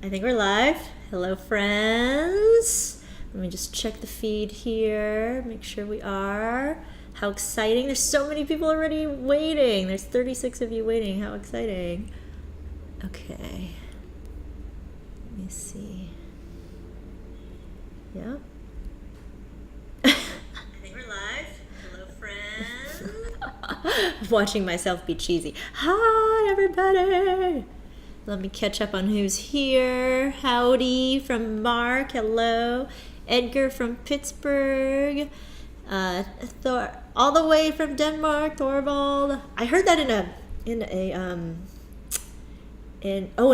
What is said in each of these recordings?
I think we're live. Hello, friends. Let me just check the feed here, make sure we are. How exciting. There's so many people already waiting. There's 36 of you waiting. How exciting. Okay. Let me see. Yeah. I think we're live. Hello, friends. Watching myself be cheesy. Hi, everybody. Let me catch up on who's here. Howdy from Mark. Hello. Edgar from Pittsburgh. All the way from Denmark, Thorvald. I heard that in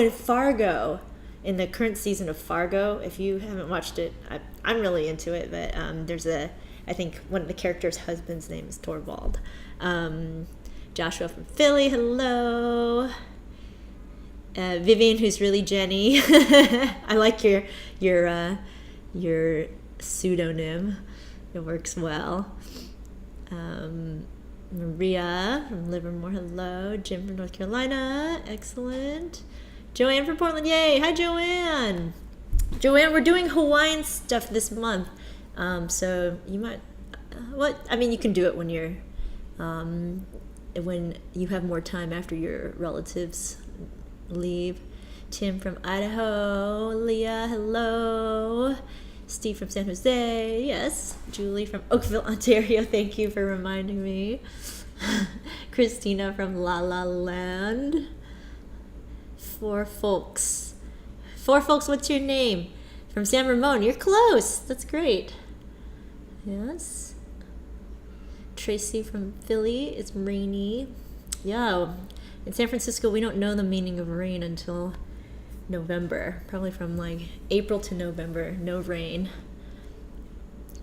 Fargo, in the current season of Fargo. If you haven't watched it, I'm really into it. But I think one of the characters' husband's name is Thorvald. Joshua from Philly. Hello. Vivian, who's really Jenny. I like your pseudonym. It works well. Maria from Livermore. Hello. Jim from North Carolina. Excellent. Joanne from Portland. Yay. Hi, Joanne. Joanne, we're doing Hawaiian stuff this month. So you might... you can do it when you're... when you have more time after your relatives leave. Tim from Idaho. Leah, hello. Steve from San Jose. Yes. Julie from Oakville, Ontario. Thank you for reminding me. Christina from La La Land. Four Folks. What's your name? From San Ramon. You're close. That's great. Yes. Tracy from Philly. It's rainy. Yeah. In San Francisco, we don't know the meaning of rain until November. Probably from April to November. No rain.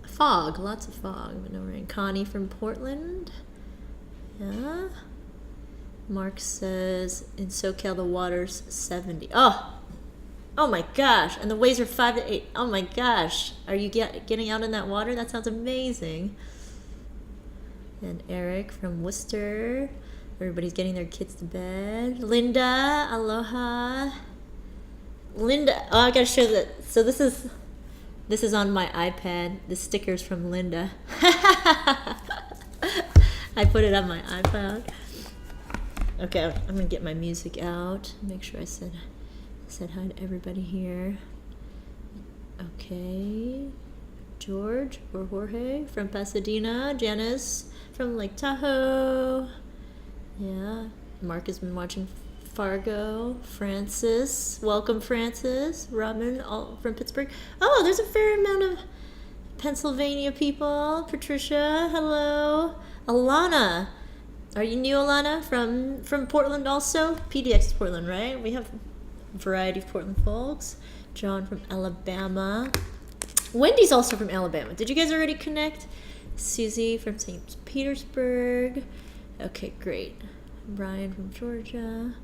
Fog. Lots of fog, but no rain. Connie from Portland. Yeah. Mark says, in SoCal, the water's 70. Oh my gosh. And the waves are 5 to 8. Oh my gosh. Are you getting out in that water? That sounds amazing. And Eric from Worcester. Everybody's getting their kids to bed. Linda, aloha. Linda, I gotta show that. So this is on my iPad. The sticker's from Linda. I put it on my iPad. Okay, I'm gonna get my music out. Make sure I said hi to everybody here. Okay. George or Jorge from Pasadena. Janice from Lake Tahoe. Yeah, Mark has been watching Fargo. Francis, welcome, Francis. Robin, all from Pittsburgh. Oh, there's a fair amount of Pennsylvania people. Patricia, hello. Alana, are you new, Alana? From Portland also? PDX is Portland, right? We have a variety of Portland folks. John from Alabama. Wendy's also from Alabama. Did you guys already connect? Susie from St. Petersburg. Okay, great. Brian from Georgia.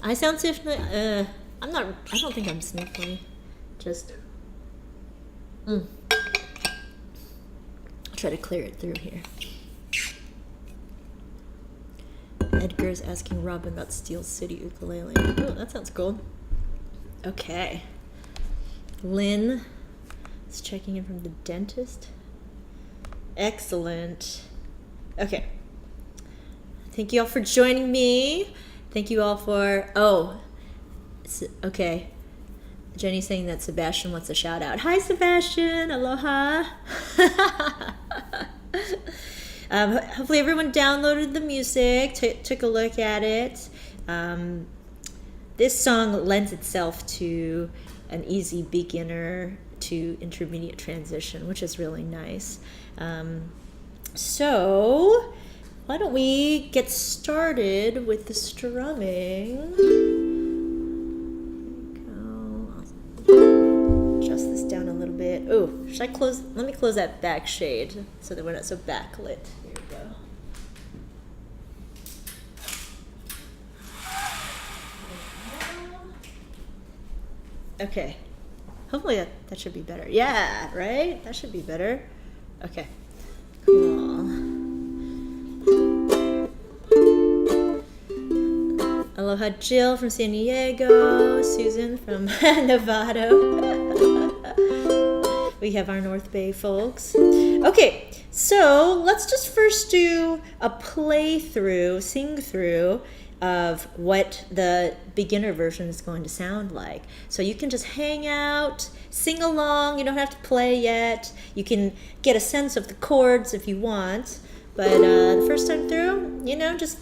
I sound sniffly. I don't think I'm sniffly. Just. I'll try to clear it through here. Edgar's asking Robin about Steel City ukulele. Oh, that sounds cool. Okay. Lynn is checking in from the dentist. Excellent. Okay. Thank you all for joining me. Thank you all for... okay. Jenny's saying that Sebastian wants a shout out. Hi, Sebastian. Aloha. Hopefully everyone downloaded the music, took a look at it. This song lends itself to an easy beginner to intermediate transition, which is really nice. So... why don't we get started with the strumming? Adjust this down a little bit. Oh, should I close? Let me close that back shade so that we're not so backlit. Here we go. Okay. Hopefully that should be better. Yeah, right? That should be better. Okay. Cool. Aloha Jill from San Diego. Susan from Novato. We have our North Bay folks. Okay, so let's just first do a playthrough, sing through of what the beginner version is going to sound like. So you can just hang out, sing along. You don't have to play yet. You can get a sense of the chords if you want. But the first time through, just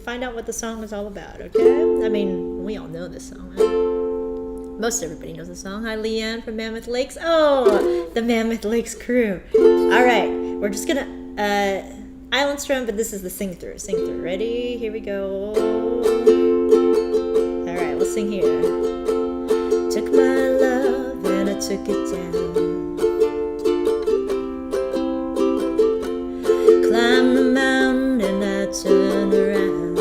find out what the song is all about, okay? I mean, we all know this song, right? Most everybody knows the song. Hi, Leanne from Mammoth Lakes. Oh, the Mammoth Lakes crew. All right, we're just gonna island strum, but this is the sing through. Sing through. Ready? Here we go. All right, we'll sing here. Took my love and I took it down. Climbed the mountain and I turned around,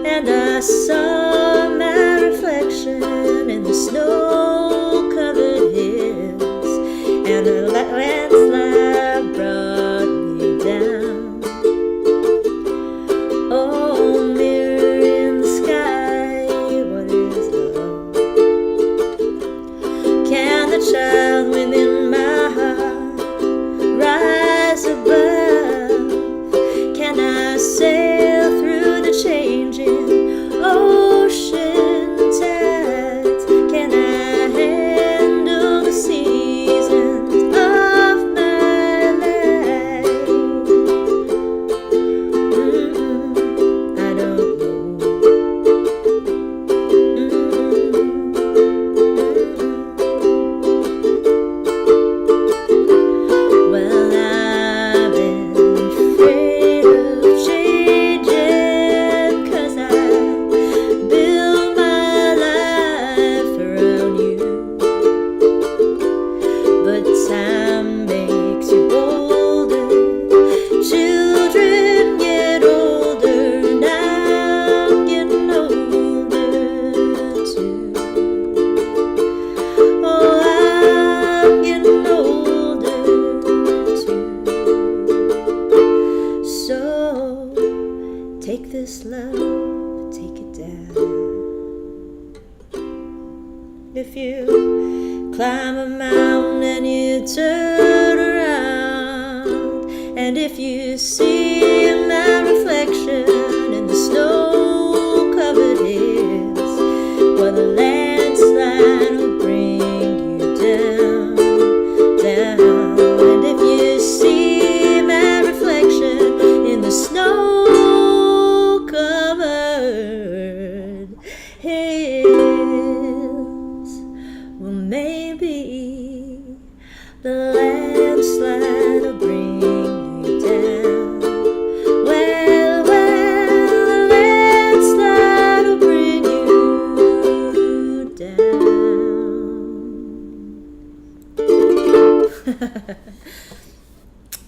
and I saw my reflection in the snow-covered hills, and a landslide brought me down. Oh, mirror in the sky, what is love? Can the child within my heart rise above? Can I sail through the changing ocean tides? Can I handle the seasons of my life? I don't know. Well, I've been afraid of changing, 'cause I build my life around you. But time makes you bolder, children get older, and I'm getting older too. Oh, I'm getting older too. So take this love, take it down. If you climb a mountain and you turn around, and if you see my reflection in the snow-covered hills, well, the landslide will bring you down, down. And if you see my reflection in the snow-covered hills, well, maybe the landslide will bring you down. Well, the landslide will bring you down.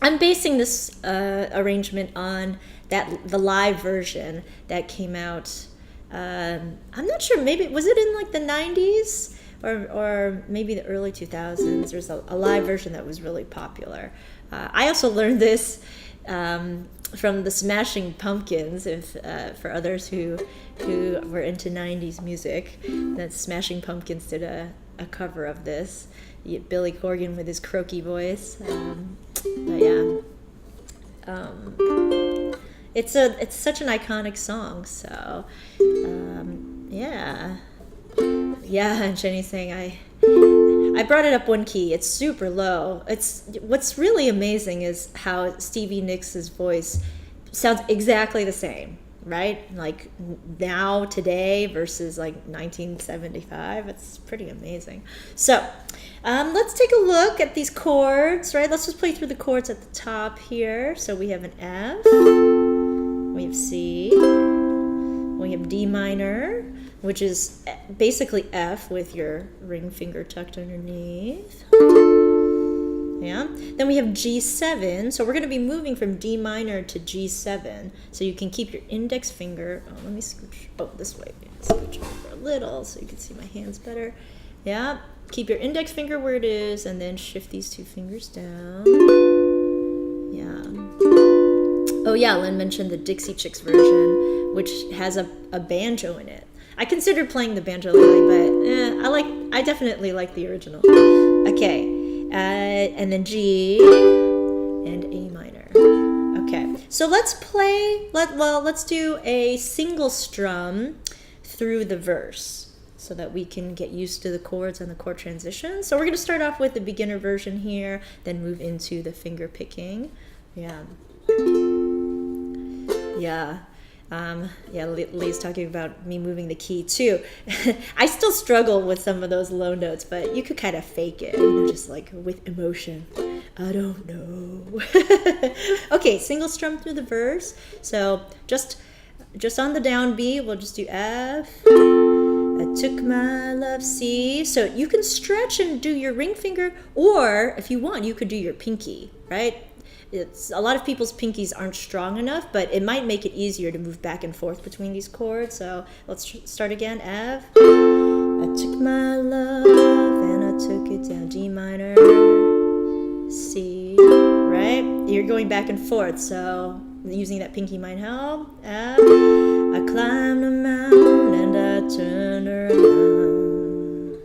I'm basing this arrangement on the live version that came out. I'm not sure. Maybe was it in like the 90s or maybe the early 2000s? There's a live version that was really popular. I also learned this from the Smashing Pumpkins. If for others who were into 90s music, that Smashing Pumpkins did a cover of this. Billy Corgan with his croaky voice. But yeah, it's such an iconic song. So yeah. And Jenny's saying I brought it up one key. It's super low. What's really amazing is how Stevie Nicks' voice sounds exactly the same, right? Like now, today versus like 1975. It's pretty amazing. So let's take a look at these chords, right? Let's just play through the chords at the top here. So we have an F, we have C, we have D minor, which is basically F with your ring finger tucked underneath. Yeah. Then we have G7. So we're going to be moving from D minor to G7. So you can keep your index finger. Oh, let me scooch. Oh, this way. Scooch over a little so you can see my hands better. Yeah. Keep your index finger where it is, and then shift these two fingers down. Yeah. Oh yeah, Lynn mentioned the Dixie Chicks version which has a banjo in it. I considered playing the banjo lately, but I definitely like the original. Okay, and then G and A minor. Okay, so let's do a single strum through the verse so that we can get used to the chords and the chord transitions. So we're going to start off with the beginner version here, then move into the finger picking. Yeah. Lee's talking about me moving the key too. I still struggle with some of those low notes, but you could kind of fake it, just like with emotion. I don't know. Okay, single strum through the verse. So just on the downbeat, we'll just do F. I took my love, C. So you can stretch and do your ring finger, or if you want, you could do your pinky, right? It's a lot of people's pinkies aren't strong enough, but it might make it easier to move back and forth between these chords. So let's start again. F. I took my love and I took it down. G minor, C. Right? You're going back and forth. So using that pinky might help. F. I climbed a mountain and I turned around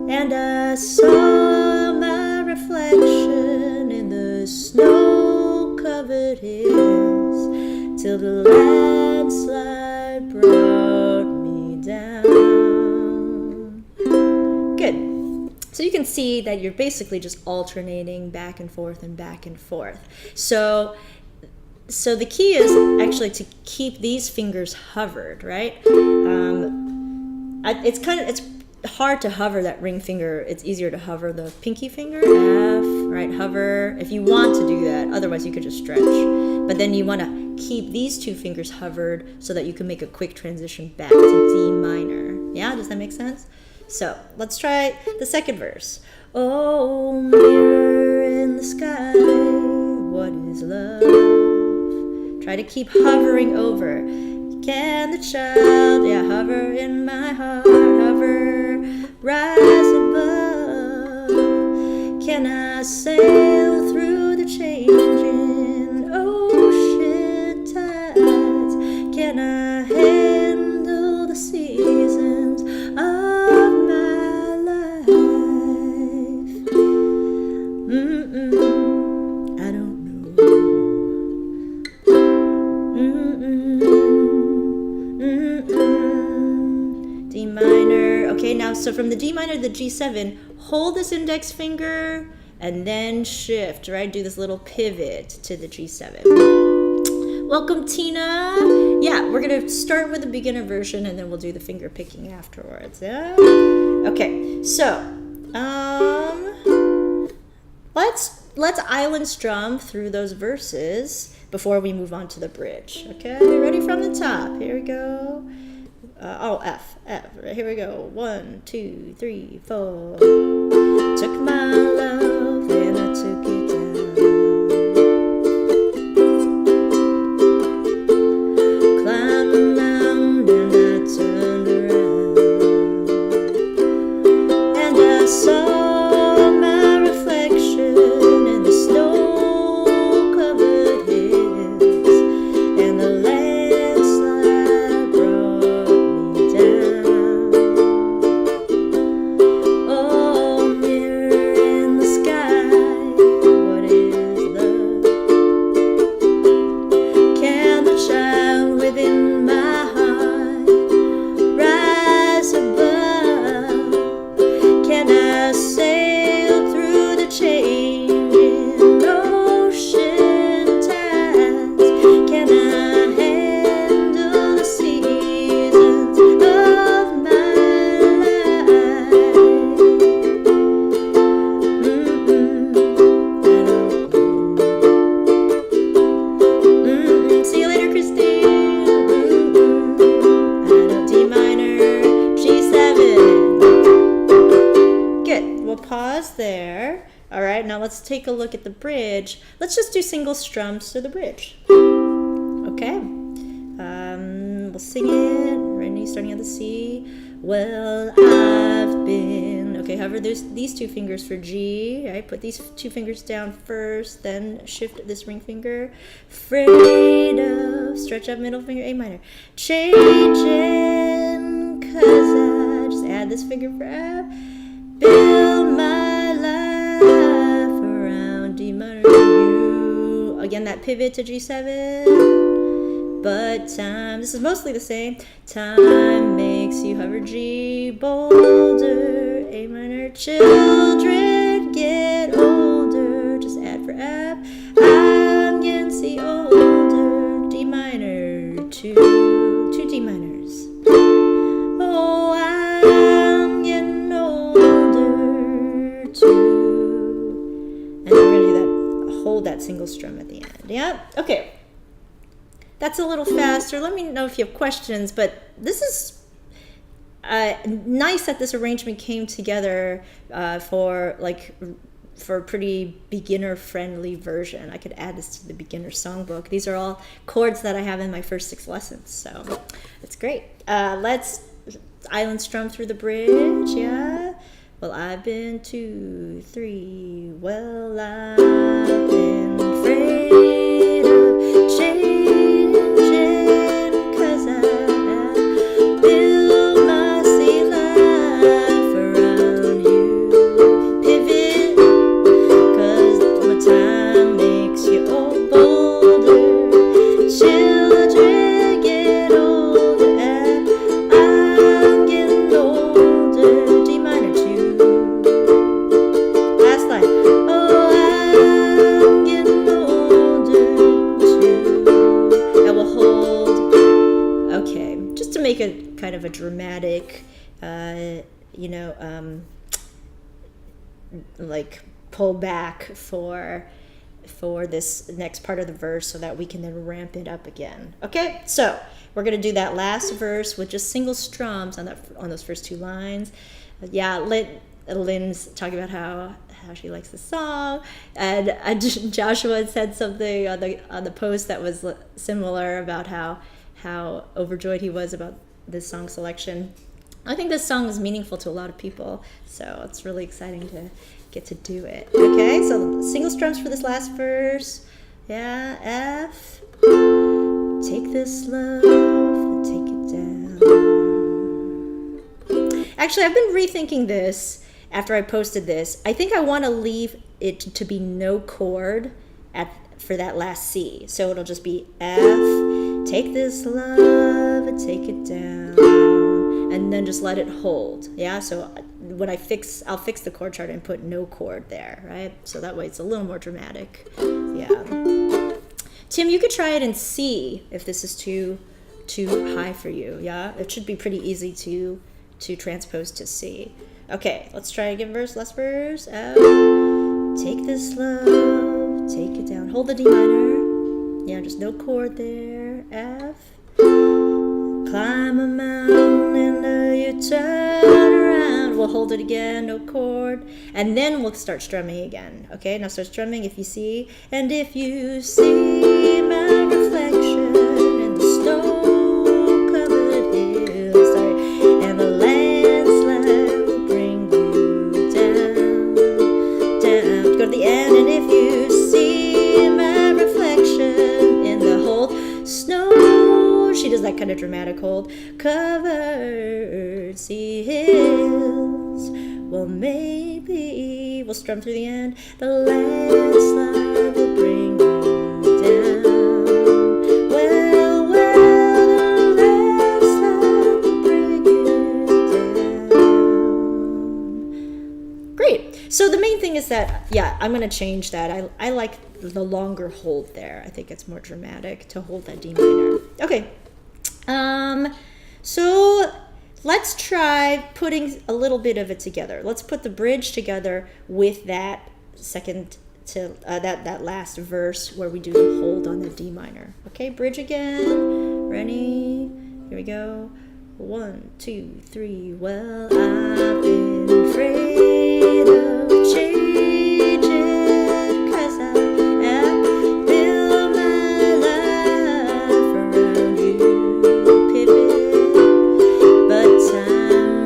and I saw my reflection in the snow-covered hills till the landslide brought me down. Good. So you can see that you're basically just alternating back and forth and back and forth. So the key is actually to keep these fingers hovered, right? It's hard to hover that ring finger. It's easier to hover the pinky finger. F, right? Hover if you want to do that. Otherwise, you could just stretch. But then you want to keep these two fingers hovered so that you can make a quick transition back to D minor. Yeah, does that make sense? So let's try the second verse. Oh, mirror in the sky, what is love? Try to keep hovering over. Can the child, hover in my heart, hover, rise above? Can I sail through the changing ocean tides? Can I handle the seasons of my life? I don't know. D minor. Okay, now so from the D minor to the G7, hold this index finger and then shift, right? Do this little pivot to the G7. Welcome, Tina. Yeah, we're gonna start with the beginner version and then we'll do the finger picking afterwards. Yeah. Okay, so let's island strum through those verses before we move on to the bridge. Okay, ready from the top. Here we go. F. Right, here we go. 1, 2, 3, 4. Took my love and I took it down. Climbed the mountain and I turned around. And I saw my reflection in the snow-covered hills. And the landslide brought me down. Oh, mirror in the sky, what is love? Can the child within my heart rise above? Can I sail through the changing ocean tides? Can I handle the seasons of my life? See you later, Christine. I know D minor, G7. Good. We'll pause there. All right, now let's take a look at the bridge. Let's just do single strums to the bridge. Okay. We'll sing it. Randy, starting at the C. Well, I've been, okay, hover these two fingers for G, right? Put these two fingers down first, then shift this ring finger. Afraid of, stretch up middle finger, A minor. Changing, cause I just add this finger for F. Build my life around D minor U. Again, that pivot to G7. But time, this is mostly the same. Time makes you hover G, bolder, A minor. Children get older, just add for F. I'm getting C older, D minor, two D minors. Oh, I'm getting older too. And we're gonna do that, hold that single strum at the end. Yeah, okay. That's a little faster. Let me know if you have questions, but this is nice that this arrangement came together for a pretty beginner-friendly version. I could add this to the beginner songbook. These are all chords that I have in my first 6 lessons, so it's great. Let's island strum through the bridge, yeah? Well, I've been 2, 3, well, I've been afraid of change. Make a kind of a dramatic, like pull back for this next part of the verse so that we can then ramp it up again. Okay, so we're gonna do that last verse with just single strums on those first 2 lines. Yeah, Lynn's talking about how she likes the song, and Joshua had said something on the post that was similar about how overjoyed he was about this song selection. I think this song is meaningful to a lot of people, so it's really exciting to get to do it. Okay, so single strums for this last verse. Yeah, F. Take this love and take it down. Actually, I've been rethinking this after I posted this. I think I want to leave it to be no chord for that last C. So it'll just be F. Take this love and take it down, and then just let it hold. Yeah, so when I'll fix the chord chart and put no chord there, right? So that way it's a little more dramatic. Yeah. Tim, you could try it in C if this is too high for you. Yeah, it should be pretty easy to transpose to C. Okay, let's try again. Last verse. F. Take this love, take it down. Hold the D minor. Yeah, just no chord there. F. Climb a mountain and you turn around. We'll hold it again, no chord. And then we'll start strumming again. Okay, now start strumming if you see. And if you see my reflection in the snow-covered hills, and the landslide will bring you down. Go to the end, and if you see my reflection in the whole snow, she does that kind of dramatic hold. Covered sea hills. Well, maybe we'll strum through the end. The landslide will bring you down. Well, the landslide will bring you down. Great. So the main thing is that, yeah, I'm going to change that. I like the longer hold there. I think it's more dramatic to hold that D minor. Okay. So let's try putting a little bit of it together. Let's put the bridge together with that second to that last verse where we do the hold on the D minor. Okay, bridge again. Ready? Here we go. 1, 2, 3. Well, I've been afraid of changing 'cause I built my life around you. Pivot, but time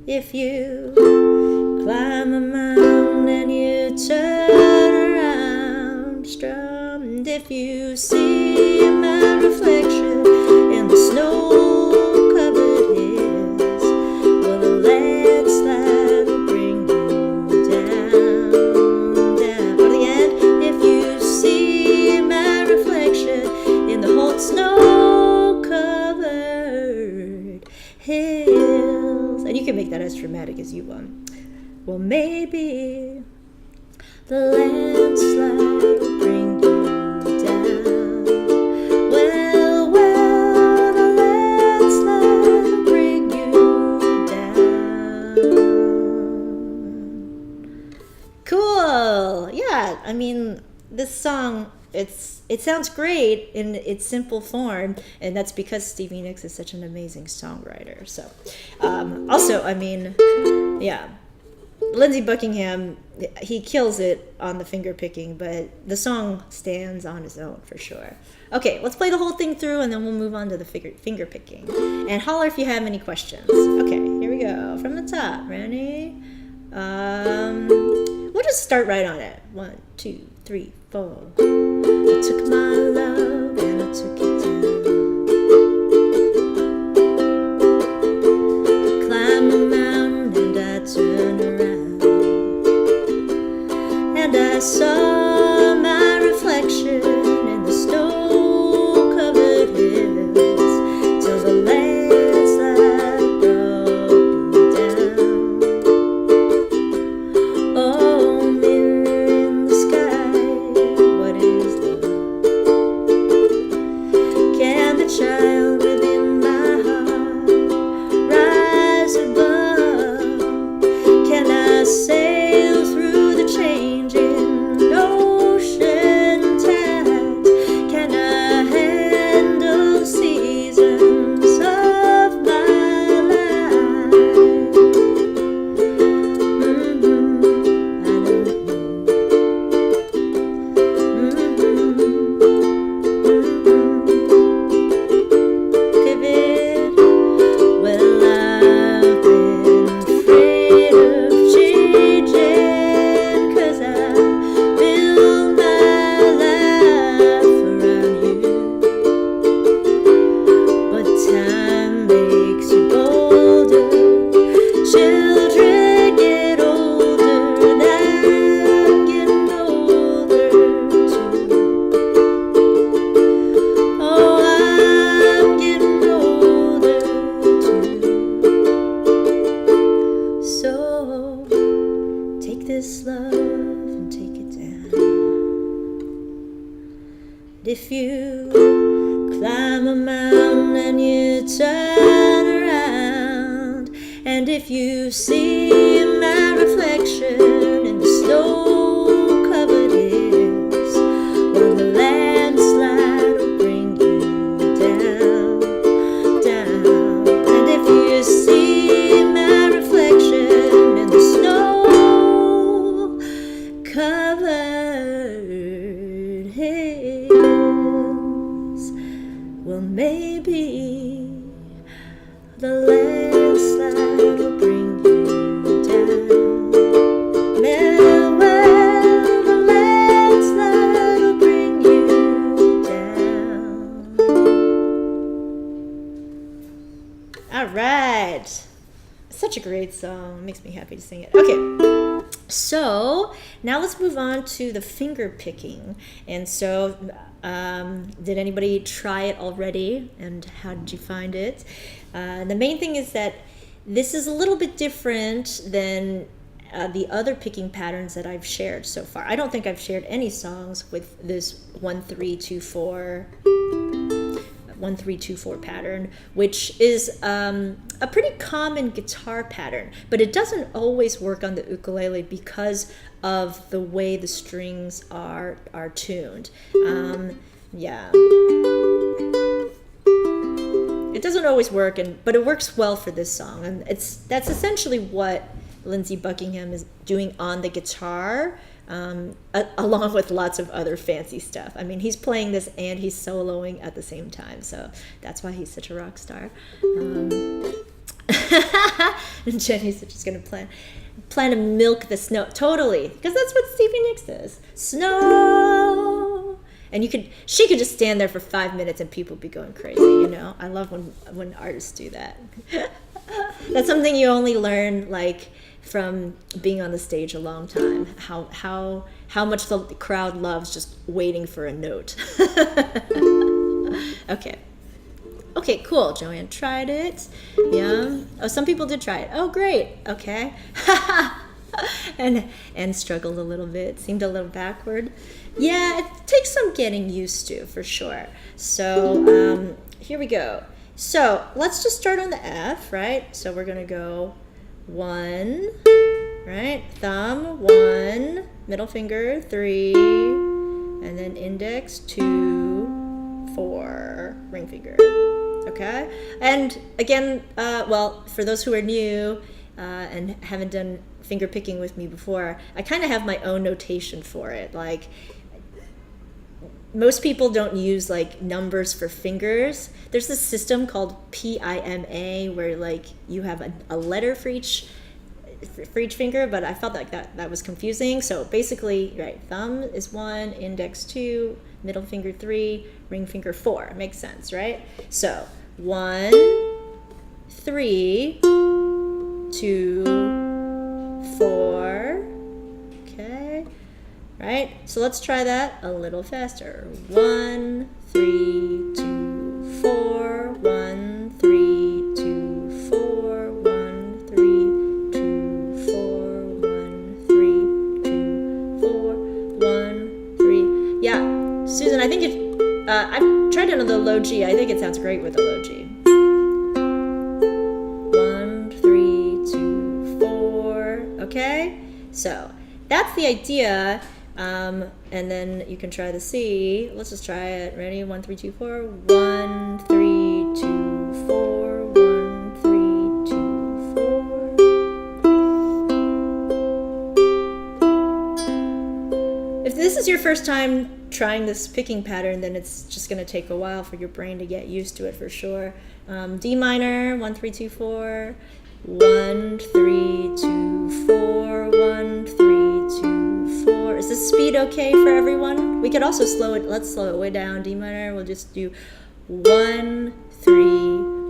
If you climb a mountain and you turn around, strummed. If you see my reflection in the snow-covered hills, well, the landslide will bring you down, down. For the end, if you see my reflection in the whole snow-covered hills, and you can make that as dramatic as you want. Well, maybe the landslide will bring you down. Well, the landslide will bring you down. Cool. Yeah, I mean, this song, it sounds great in its simple form, and that's because Stevie Nicks is such an amazing songwriter. So, also, I mean, yeah, Lindsey Buckingham, he kills it on the finger picking, but the song stands on its own for sure. Okay, let's play the whole thing through, and then we'll move on to the finger picking. And holler if you have any questions. Okay, here we go. From the top. Ready? We'll just start right on it. 1, 2, 3, 4. I took my love and I took it down. I climbed a mountain and I turned around, and I saw my reflection in the snow-covered hills, till the landslide brought me down. Oh, mirror in the sky, what is love? Can the child within my heart rise above? Can I sail through the changing ocean tides? Can I handle the seasons of my life? I don't know. Pivot. Well, I've been afraid of changing, 'cause I build my life around you. But time makes you bolder. Children get older, and I'm getting older too. Oh, I'm getting older too. So take this love and take it down. If you climb a mountain and you turn around, and if you see my reflection in the snow-covered hills, well, the landslide will bring you down, down. And if you see my reflection in the snow-covered hills, well, maybe the landslide will bring you down. Well, the landslide will bring you down. All right. Such a great song. It makes me happy to sing it. Okay. So now let's move on to the finger picking. And so, did anybody try it already? And how did you find it? The main thing is that this is a little bit different than the other picking patterns that I've shared so far. I don't think I've shared any songs with this 1-3-2-4 pattern, which is a pretty common guitar pattern, but it doesn't always work on the ukulele because of the way the strings are tuned. Yeah, it doesn't always work, but it works well for this song, and that's essentially what Lindsey Buckingham is doing on the guitar, along with lots of other fancy stuff. I mean, he's playing this and he's soloing at the same time, so that's why he's such a rock star. And Jenny's just gonna plan to milk the snow. Totally, because that's what Stevie Nicks does. Snow. And she could just stand there for 5 minutes and people would be going crazy, you know? I love when artists do that. That's something you only learn like from being on the stage a long time. How much the crowd loves just waiting for a note. Okay, cool. Joanne tried it. Yeah. Oh, some people did try it. Oh, great. Okay. and struggled a little bit. Seemed a little backward. Yeah, it takes some getting used to, for sure. So here we go. So let's just start on the F, right? So we're going to go 1, right? Thumb, 1, middle finger, 3, and then index, 2, 4, ring finger. Okay? And again, well, for those who are new and haven't done finger picking with me before, I kind of have my own notation for it. Like, most people don't use like numbers for fingers. There's this system called PIMA where like you have a letter for each finger, but I felt like that was confusing. So basically, right, thumb is 1, index 2, middle finger 3, ring finger 4. Makes sense, right? So 1, 3, 2, 4. Okay. Right? So let's try that a little faster. 1, 3, 2, 4. 1, 3, 2, 4. 1, 3, 2, 4. 1, 3, 2, 4. 1, 3. Yeah, Susan, I think I've tried it on the low G. I think it sounds great with the low G. 1, 3, 2, 4. Okay? So that's the idea. And then you can try the C. Let's just try it. Ready? 1, 3, 2, 4. 1, 3, 2, 4. 1, 3, 2, 4. If this is your first time trying this picking pattern, then it's just going to take a while for your brain to get used to it for sure. D minor, 1, 3, 2, 4. 1, 3, 2, 4. 1, 3, 2, 4. Is this speed okay for everyone? We could also slow it. Let's slow it way down. D minor. We'll just do 1, 3,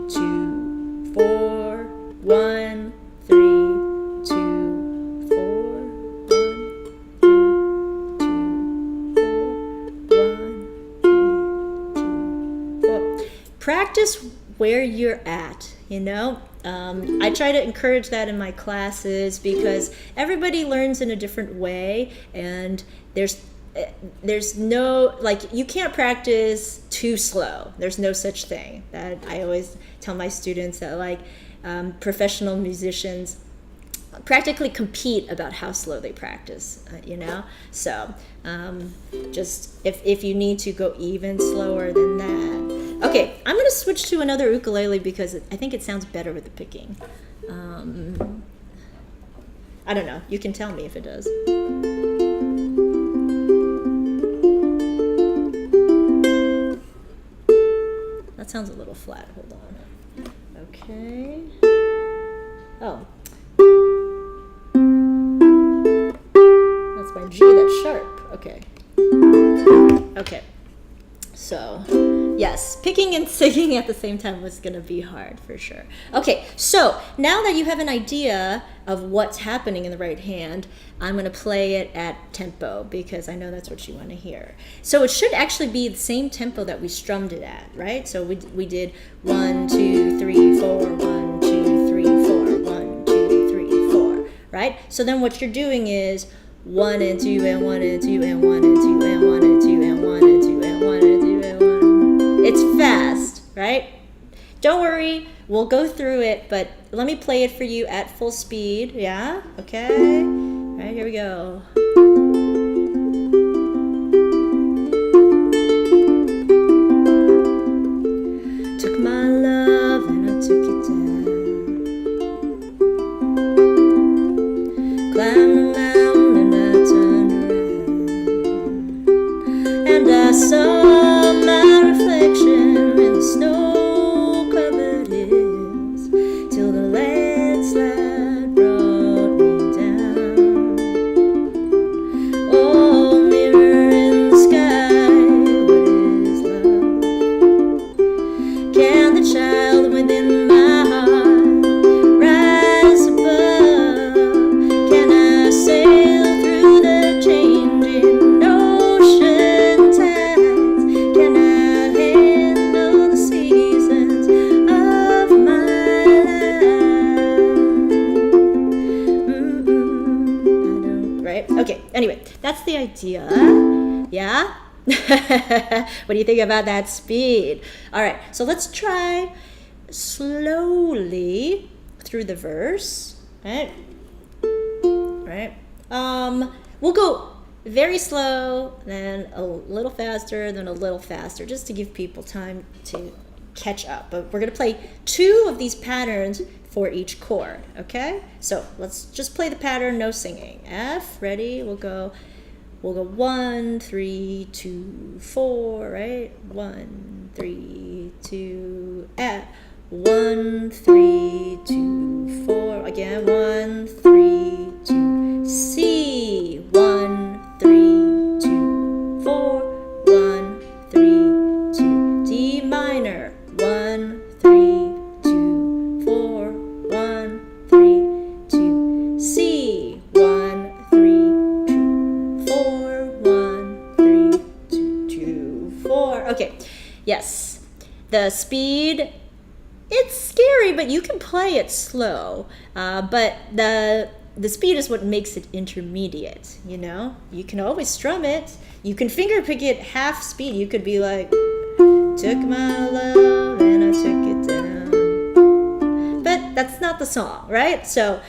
2, 4. 1, 3, 2, 4. 1, 3, 2, 4. 1, 3, 2, 4. Practice where you're at, you know? I try to encourage that in my classes because everybody learns in a different way, and there's no, like, you can't practice too slow. There's no such thing. That I always tell my students that, like, professional musicians practically compete about how slow they practice, you know? So just if you need to go even slower than that. Okay, I'm going to switch to another ukulele because I think it sounds better with the picking. I don't know. You can tell me if it does. That sounds a little flat. Hold on. Okay. Oh. That's my G, that's sharp. Okay. Okay. So, yes, picking and singing at the same time was going to be hard for sure. Okay, so now that you have an idea of what's happening in the right hand, I'm going to play it at tempo because I know that's what you want to hear. So it should actually be the same tempo that we strummed it at, right? So we did 1, 2, 3, 4, 1, 2, 3, 4, 1, 2, 3, 4, right? So then what you're doing is 1 and 2 and 1 and 2 and 1 and 2 and 1 and 2 and 1 and 2 and 1 and 2 and 1. It's fast, right? Don't worry, we'll go through it, but let me play it for you at full speed, yeah? Okay? All right, here we go. Took my love and I took it down. Climbed the mountain and I turned around. And I saw my reflection in the snow-covered hills till the right? Okay, anyway, that's the idea. Yeah? What do you think about that speed? All right, so let's try slowly through the verse, right? Right? We'll go very slow, then a little faster, then a little faster, just to give people time to catch up. But we're going to play 2 of these patterns for each chord, okay? So let's just play the pattern, no singing. F, ready? We'll go 1, 3, 2, 4, right? 1, 3, 2, F. 1, 3, 2, 4. Again, 1, 3, 2, C. 1, 3, 2, 4. 1, 3, 2, D minor. 1, 3, 2, 4. 1, 3, 2, C. 1, 3, 2, 4. 1, 3, 2, 2, 4. Okay, yes. The speed, it's scary, but you can play it slow. But the speed is what makes it intermediate, you know? You can always strum it. You can finger pick it half speed. You could be like, took my love and I took it down. But that's not the song, right? So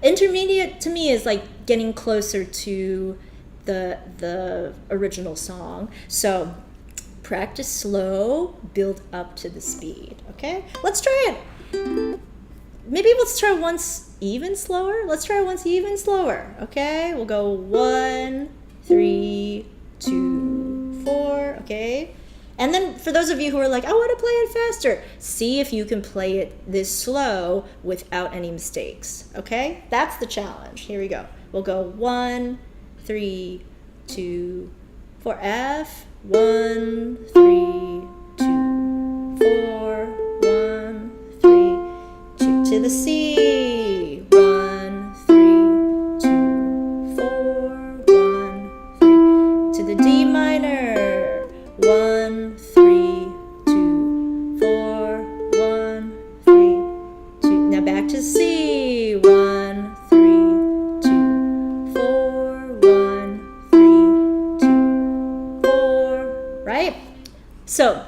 intermediate to me is like getting closer to the original song. So practice slow, build up to the speed, okay? Let's try it. Maybe let's try once even slower. Let's try once even slower, okay? We'll go 1, 3, 2, 4, okay? And then for those of you who are like, I want to play it faster, see if you can play it this slow without any mistakes, okay? That's the challenge. Here we go. We'll go 1, 3, 2, 4, F. 1, 3, 2, 4, 1, 3, 2 to the C. 1, 3, 2, 4, 1, 3 to the D minor. 1, 3, 2, 4, 1, 3, 2. Now back to C. 1, 3, 2, 4, 1, 3, 2, 4. Right? So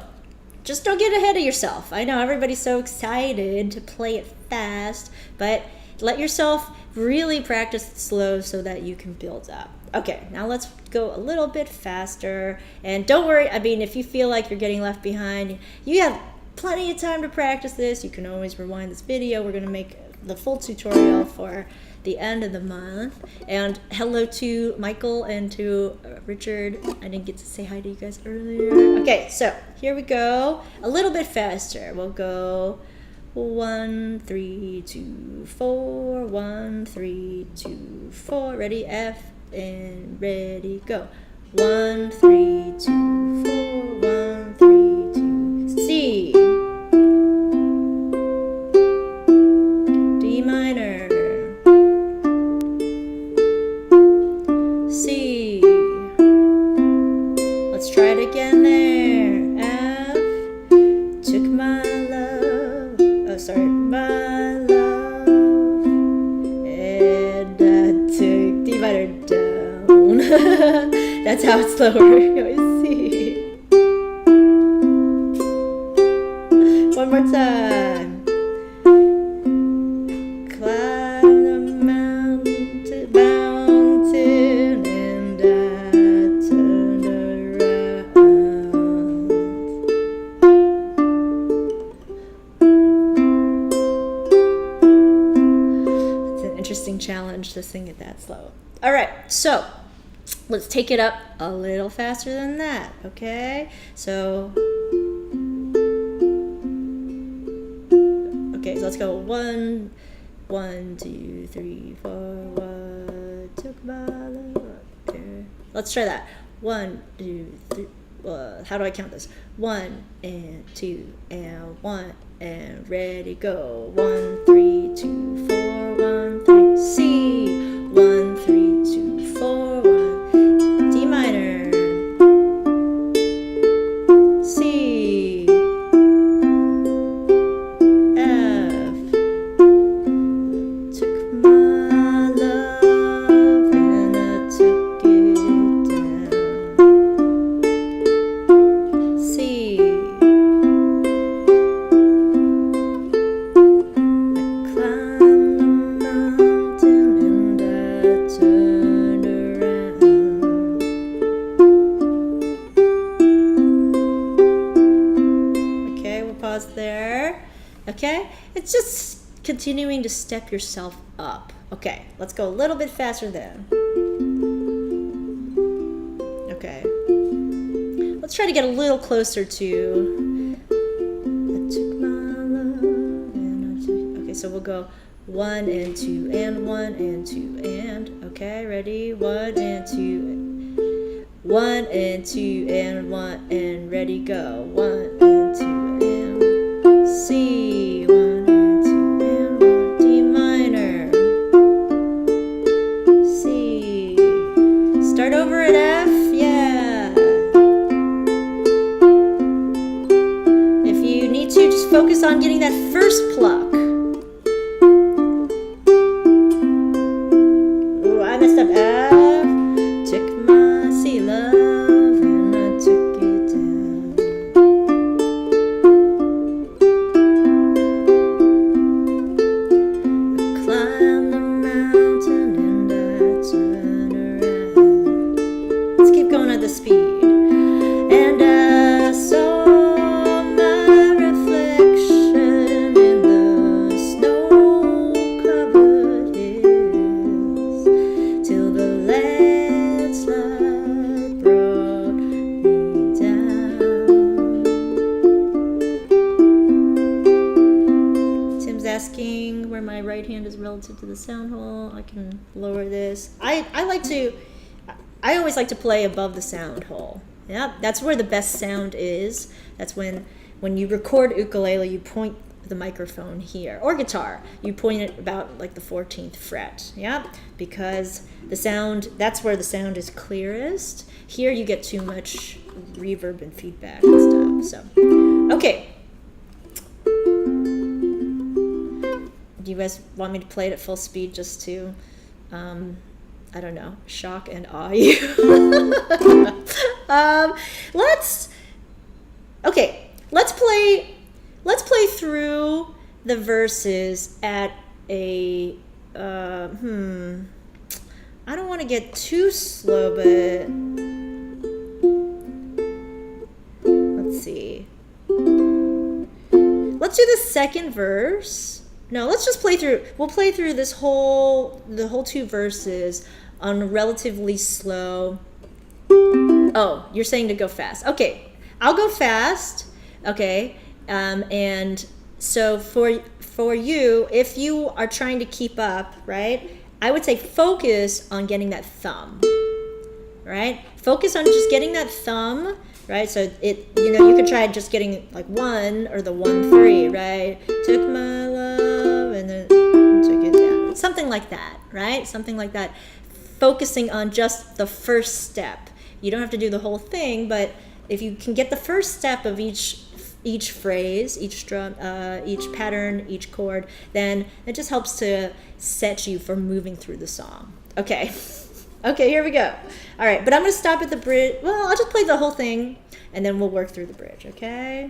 just don't get ahead of yourself. I know everybody's so excited to play it fast, but let yourself really practice it slow so that you can build up. Okay, now let's go a little bit faster. And don't worry, I mean, if you feel like you're getting left behind, you have plenty of time to practice this. You can always rewind this video. We're going to make the full tutorial for the end of the month. And hello to Michael and to Richard. I didn't get to say hi to you guys earlier. Okay, so here we go. A little bit faster. We'll go 1, 3, 2, 4. 1, 3, 2, 4. Ready? F and ready, go. 1, 3, 2, 4. 1, 3, 2, C. D minor. C. Let's try it again there. F. Took my love. Oh, sorry. My love. And I took D minor down. That's how it's lower. C. One more time. Climb the mountain, and I turned around. It's an interesting challenge to sing it that slow. All right, so let's take it up a little faster than that, okay? So let's go 1, 2, 3, 4. What took my love? Okay. Let's try that. 1, 2, 3. How do I count this? 1 and 2 and 1 and ready, go. 1, 3, 2, 4. 1, 3, C. 1, 3, 2, 4. 1, D minor. C. F. Took my love and I took it's just continuing to step yourself up. Okay, let's go a little bit faster then. Okay. Let's try to get a little closer to I took my love and I took. Okay, so we'll go 1 and 2 and 1 and 2 and. Okay, ready? 1 and 2. 1 and 2 and 1 and ready, go. 1 and 2 and C. 1 and 2 and 1. D minor. C. Start over at F. Yeah. If you need to, just focus on getting that first pluck. Ooh, I messed up F. Took my C love and I took it down. I climbed the mountain and I turned around. Let's keep going at the speed. And I saw my reflection in the snow-covered hills till the landslide brought me down. Tim's asking where my right hand is relative to the sound hole. I can lower this. I always like to play above the sound hole. Yeah, that's where the best sound is. That's when you record ukulele, you point the microphone here, or guitar, you point it about like the 14th fret. Yeah, because the sound, that's where the sound is clearest. Here you get too much reverb and feedback and stuff. So, okay. Do you guys want me to play it at full speed just to, I don't know, shock and awe you? Let's play through the verses at a, I don't want to get too slow, but let's see. Let's do the second verse. No, let's just play through. We'll play through the whole 2 verses on relatively slow. Oh, you're saying to go fast. Okay, I'll go fast. Okay, and so for you, if you are trying to keep up, right, I would say focus on getting that thumb, right? Focus on just getting that thumb, right? So you could try just getting like 1 or the 1-3, right? Took my love and then took it down. Something like that, right? Something like that. Focusing on just the first step. You don't have to do the whole thing, but if you can get the first step of each phrase, each drum, each pattern, each chord, then it just helps to set you for moving through the song. Okay. Okay, here we go. All right, but I'm going to stop at the bridge. Well, I'll just play the whole thing, and then we'll work through the bridge, okay?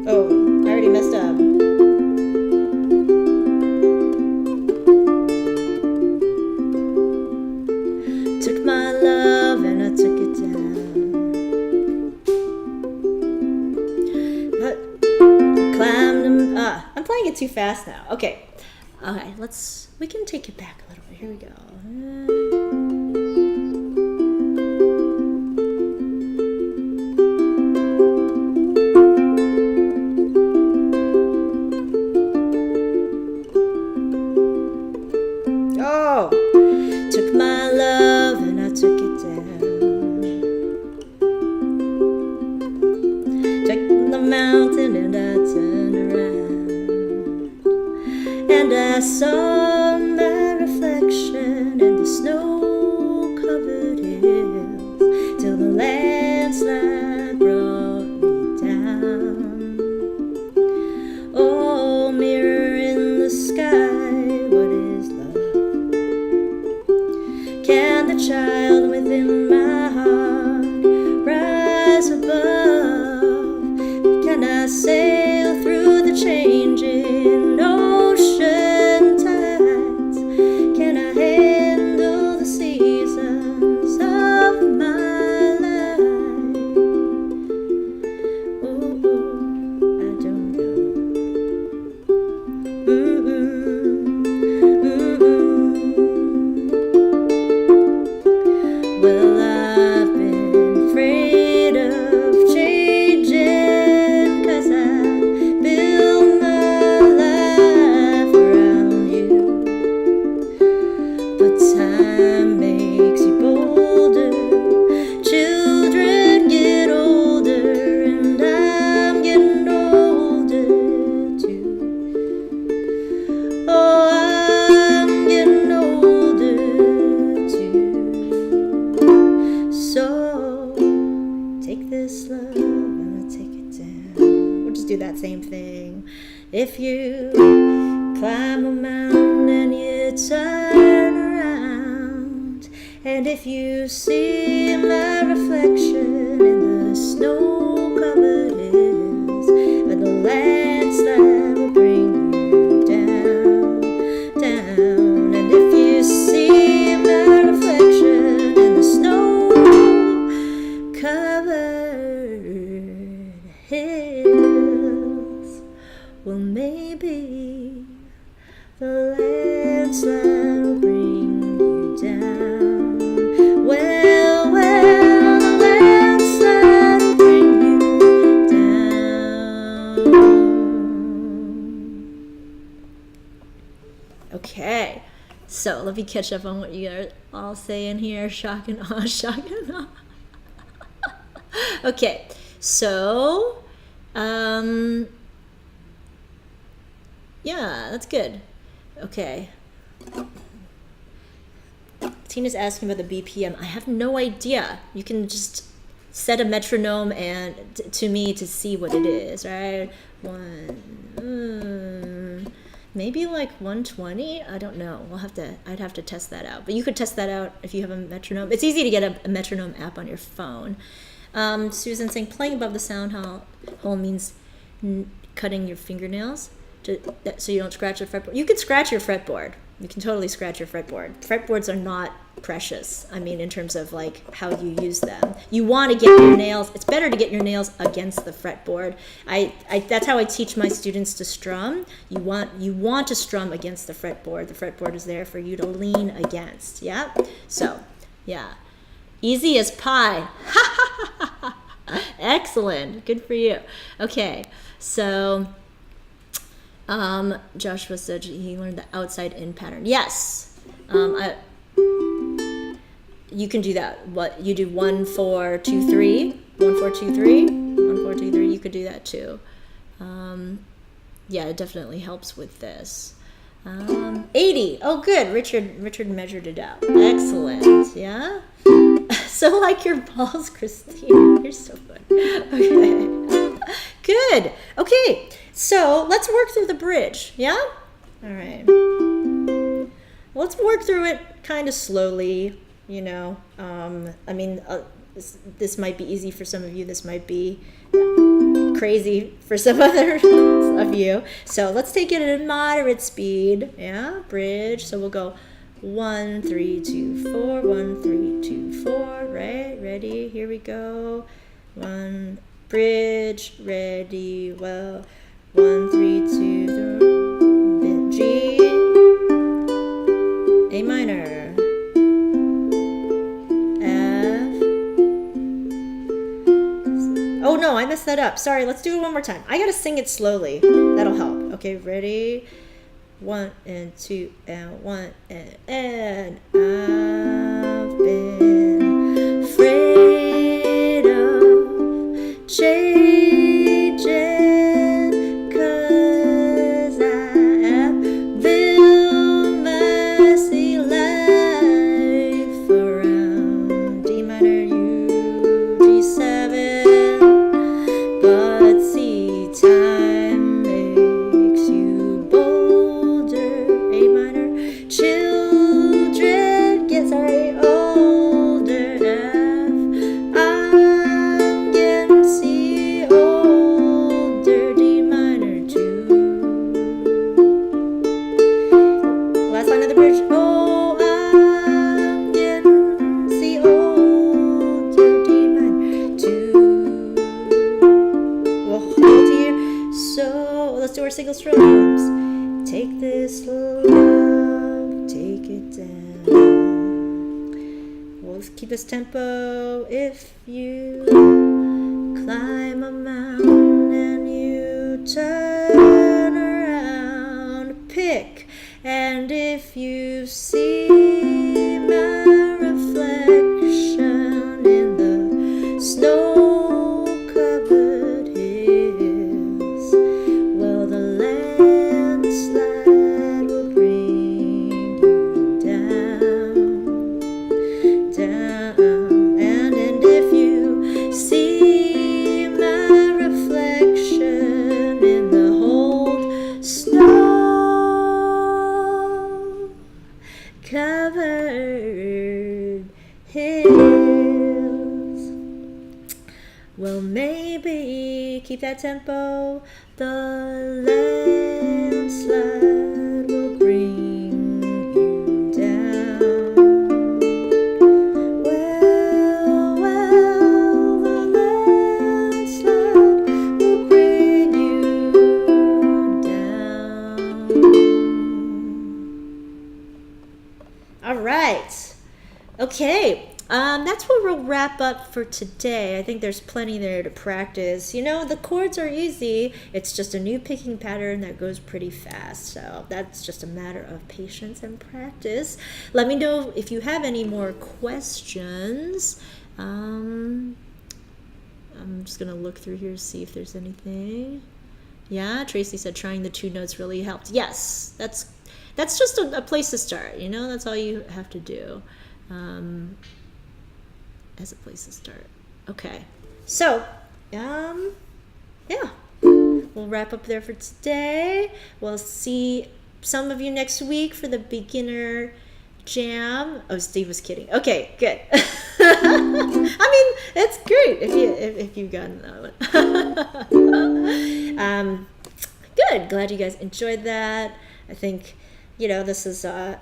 Oh, I already messed up. Took my love and I took it down. Climbed. I'm playing it too fast now. Okay. Okay, we can take it back a little bit. Here we go. Oh, took my love and I took it down. Took the mountain and I turned around. And I saw my reflection in the snow-covered hills till the landslide brought me down. Oh, mirror in the sky, what is love? Can the child within my heart rise above? Can I sail through the changing ocean tides? Can I handle the seasons of my life? if you climb a mountain and you turn around, and if you see my reflection in the snow-covered hills, and the landslide will bring you down, down, and if you see my reflection in the snow-covered hills, well, maybe the landslide will bring you down. Well, the landslide will bring you down. Okay, so let me catch up on what you are all saying here. Shock and awe, shock and awe. Okay, so, yeah, that's good. Okay. Tina's asking about the BPM. I have no idea. You can just set a metronome and to me to see what it is, right? Maybe like 120. I don't know. I'd have to test that out. But you could test that out if you have a metronome. It's easy to get a metronome app on your phone. Susan saying playing above the sound hole means cutting your fingernails so you don't scratch your fretboard. You can scratch your fretboard. You can totally scratch your fretboard. Fretboards are not precious. I mean, in terms of like how you use them. You want to get your nails. It's better to get your nails against the fretboard. That's how I teach my students to strum. You want to strum against the fretboard. The fretboard is there for you to lean against. Yeah. So, yeah. Easy as pie. Excellent. Good for you. Okay. So, Joshua said he learned the outside in pattern. Yes. You can do that. What you do 1 4 2 3, 1 4 2 3, 1 4 2 3. You could do that too. Yeah, it definitely helps with this. 80. Oh, good. Richard measured it out. Excellent. Yeah. So like your balls, Christine. You're so funny. Okay. Good. Okay. So let's work through the bridge. Yeah. All right. Let's work through it kind of slowly. You know. I mean, this might be easy for some of you. This might be crazy for some others of you. So let's take it at a moderate speed. Yeah, bridge. So we'll go 1 3 2 4, 1 3 2 4. Right, ready? Here we go. 1 bridge, ready. Well, 1 3 2 3. G, A minor, F. Oh no, I messed that up. Sorry, let's do it one more time. I gotta sing it slowly. That'll help. Okay, ready? 1 and 2 and 1 and I've been afraid of changing 'cause I have built my sea life around D minor, U, G7, but see time makes you bolder, A minor, children get older, F, I'm getting C older, D minor 2. Last line of the bridge, oh, I'm getting C older, D minor 2. We'll hold here. So let's do our single strums. Take this love, take it down. We'll keep this tempo. If you climb a mountain and you turn around, pick. And if you see my reflection in the snow-covered hills, well, the landslide will bring you down, down. And if you see my reflection in the hold covered hills. Well, maybe keep that tempo. The landslide will bring you down. Well, the landslide will bring you down. All right. Okay. That's where we'll wrap up for today. I think there's plenty there to practice. You know, the chords are easy. It's just a new picking pattern that goes pretty fast. So that's just a matter of patience and practice. Let me know if you have any more questions. I'm just going to look through here to see if there's anything. Yeah, Tracy said trying the 2 notes really helped. Yes, that's just a place to start. You know, that's all you have to do. As a place to start. Okay. So, yeah. We'll wrap up there for today. We'll see some of you next week for the beginner jam. Oh, Steve was kidding. Okay, good. I mean, it's great if you've gotten that one. Good. Glad you guys enjoyed that. I think, you know, this is a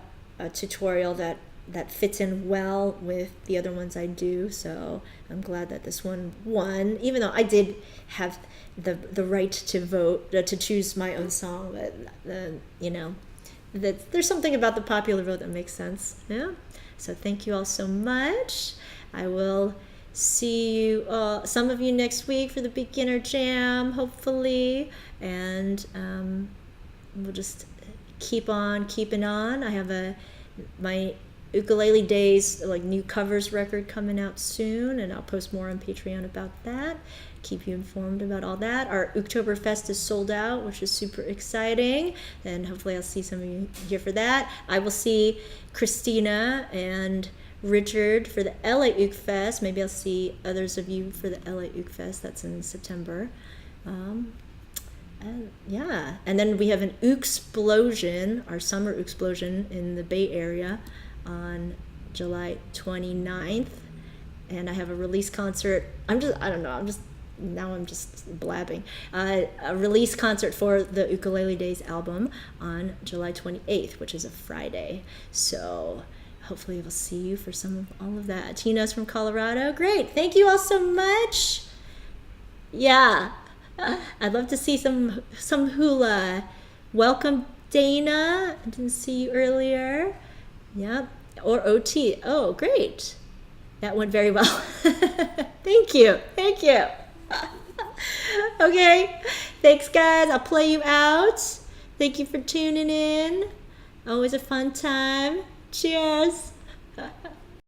tutorial that fits in well with the other ones I do, so I'm glad that this one won, even though I did have the right to vote, to choose my own song, but you know, there's something about the popular vote that makes sense. Yeah. So thank you all so much. I will see you, some of you next week for the beginner jam, hopefully, and we'll just keep on keeping on. I have my Ukulele Days, like, new covers record coming out soon, and I'll post more on Patreon about that. Keep you informed about all that. Our Oktoberfest is sold out, which is super exciting, and hopefully I'll see some of you here for that. I will see Christina and Richard for the LA Ook Fest. Maybe I'll see others of you for the LA Ook Fest. That's in September. Yeah, and then we have an Ook-splosion, our summer Ook-splosion in the Bay Area on July 29th, and I have a release concert. I'm just blabbing. A release concert for the Ukulele Days album on July 28th, which is a Friday. So hopefully we'll see you for all of that. Tina's from Colorado. Great. Thank you all so much. Yeah. I'd love to see some hula. Welcome, Dana. I didn't see you earlier. Yep. Or OT. Oh, great. That went very well. Thank you. Okay. Thanks, guys. I'll play you out. Thank you for tuning in. Always a fun time. Cheers.